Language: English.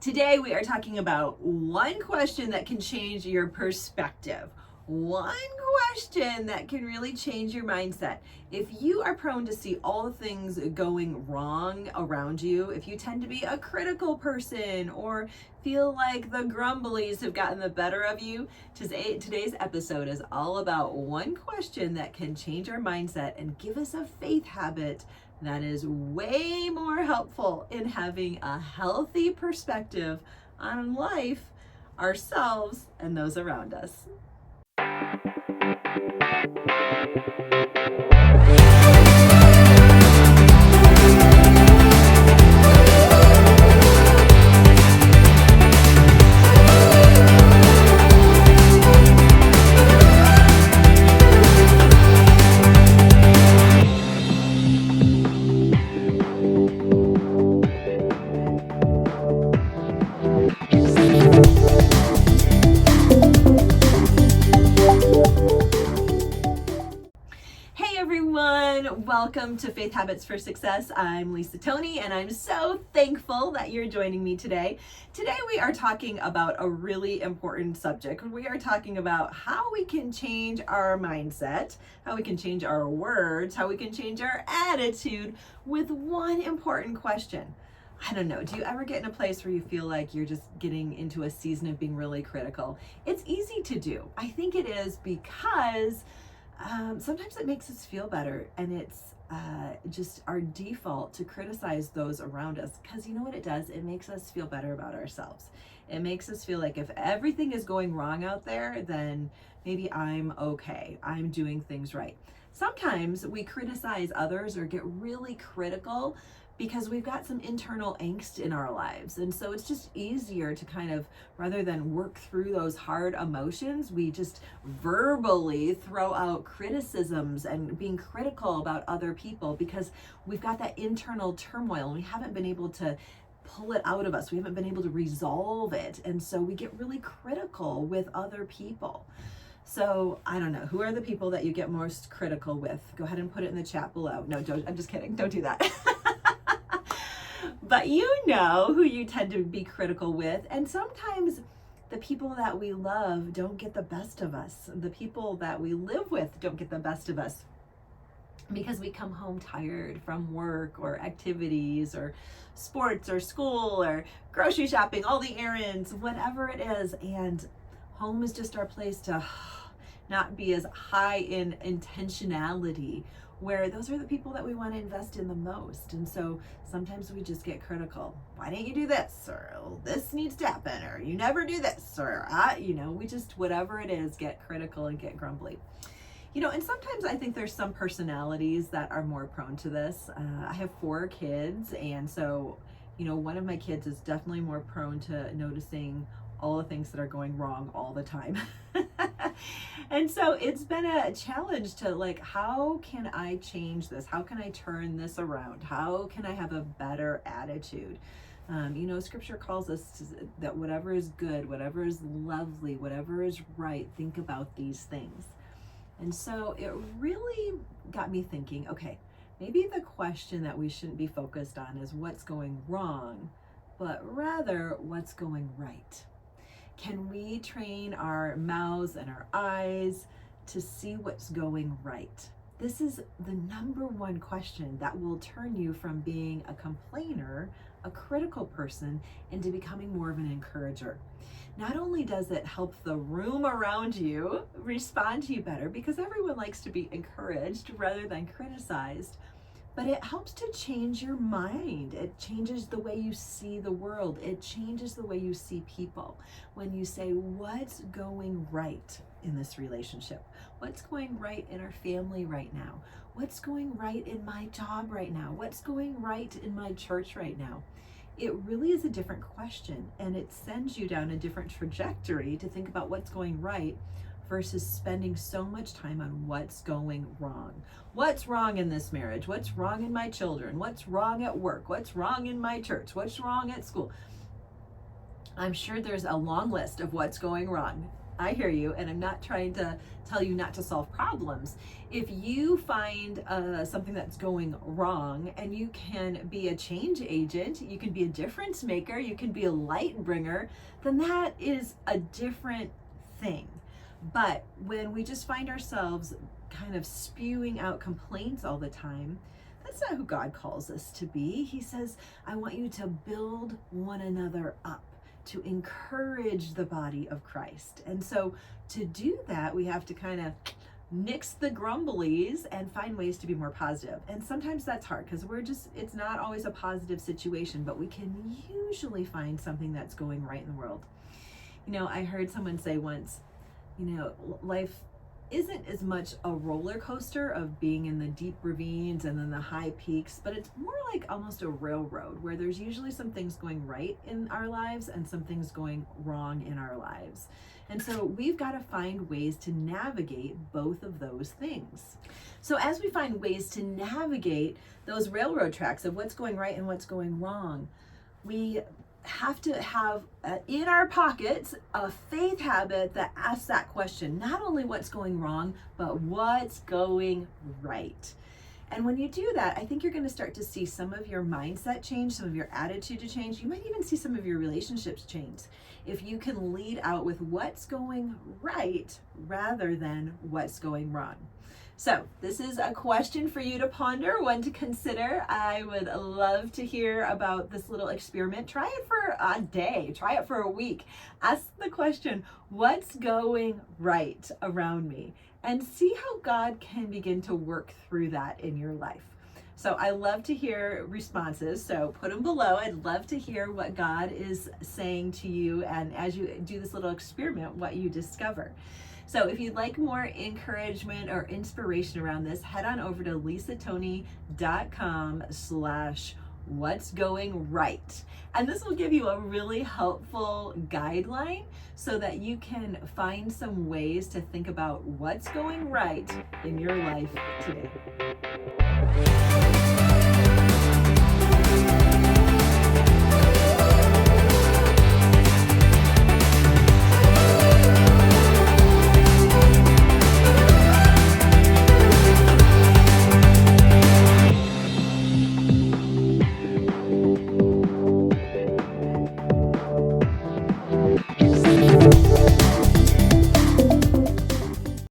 Today we are talking about one question that can change your perspective. One question that can really change your mindset. If you are prone to see all the things going wrong around you, if you tend to be a critical person or feel like the grumblies have gotten the better of you, today's episode is all about one question that can change our mindset and give us a faith habit that is way more helpful in having a healthy perspective on life, ourselves, and those around us. Welcome to Faith Habits for Success. I'm Lisa Tony, and I'm so thankful that you're joining me today. Today we are talking about a really important subject. We are talking about how we can change our mindset, how we can change our words, how we can change our attitude with one important question. I don't know, do you ever get in a place where you feel like you're just getting into a season of being really critical? It's easy to do. I think it is because sometimes it makes us feel better, and it's just our default to criticize those around us, because you know what it does? It makes us feel better about ourselves. It makes us feel like if everything is going wrong out there, then maybe I'm okay. I'm doing things right. Sometimes we criticize others or get really critical because we've got some internal angst in our lives. And so it's just easier to kind of, rather than work through those hard emotions, we just verbally throw out criticisms and being critical about other people because we've got that internal turmoil and we haven't been able to pull it out of us. We haven't been able to resolve it. And so we get really critical with other people. So I don't know, who are the people that you get most critical with? Go ahead and put it in the chat below. No, I'm just kidding. Don't do that. But you know who you tend to be critical with. And sometimes the people that we love don't get the best of us. The people that we live with don't get the best of us because we come home tired from work or activities or sports or school or grocery shopping, all the errands, whatever it is. And home is just our place to not be as high in intentionality, where those are the people that we want to invest in the most. And so sometimes we just get critical. Why didn't you do this? Or oh, this needs to happen, or you never do this, or we just, whatever it is, get critical and get grumbly. And sometimes I think there's some personalities that are more prone to this. I have 4 kids, and so, one of my kids is definitely more prone to noticing all the things that are going wrong all the time. And so it's been a challenge to how can I change this? How can I turn this around? How can I have a better attitude? Scripture calls us that whatever is good, whatever is lovely, whatever is right, think about these things. And so it really got me thinking, okay, maybe the question that we shouldn't be focused on is what's going wrong, but rather what's going right. Can we train our mouths and our eyes to see what's going right? This is the number one question that will turn you from being a complainer, a critical person, into becoming more of an encourager. Not only does it help the room around you respond to you better, because everyone likes to be encouraged rather than criticized, but it helps to change your mind. It changes the way you see the world. It changes the way you see people. When you say, what's going right in this relationship? What's going right in our family right now? What's going right in my job right now? What's going right in my church right now? It really is a different question, and it sends you down a different trajectory to think about what's going right versus spending so much time on what's going wrong. What's wrong in this marriage? What's wrong in my children? What's wrong at work? What's wrong in my church? What's wrong at school? I'm sure there's a long list of what's going wrong. I hear you, and I'm not trying to tell you not to solve problems. If you find something that's going wrong and you can be a change agent, you can be a difference maker, you can be a light bringer, then that is a different thing. But when we just find ourselves kind of spewing out complaints all the time, that's not who God calls us to be. He says, I want you to build one another up, to encourage the body of Christ. And so to do that, we have to kind of nix the grumblies and find ways to be more positive. And sometimes that's hard because it's not always a positive situation, but we can usually find something that's going right in the world. I heard someone say once, life isn't as much a roller coaster of being in the deep ravines and then the high peaks, but it's more like almost a railroad where there's usually some things going right in our lives and some things going wrong in our lives. And so we've got to find ways to navigate both of those things. So as we find ways to navigate those railroad tracks of what's going right and what's going wrong, we have to have in our pockets a faith habit that asks that question, not only what's going wrong, but what's going right. And when you do that, I think you're going to start to see some of your mindset change, some of your attitude to change. You might even see some of your relationships change if you can lead out with what's going right rather than what's going wrong. So this is a question for you to ponder, one to consider. I would love to hear about this little experiment. Try it for a day, try it for a week. Ask the question, what's going right around me? And see how God can begin to work through that in your life. So I love to hear responses, so put them below. I'd love to hear what God is saying to you, and as you do this little experiment, what you discover. So if you'd like more encouragement or inspiration around this, head on over to lisatoni.com/what's going right. And this will give you a really helpful guideline so that you can find some ways to think about what's going right in your life today.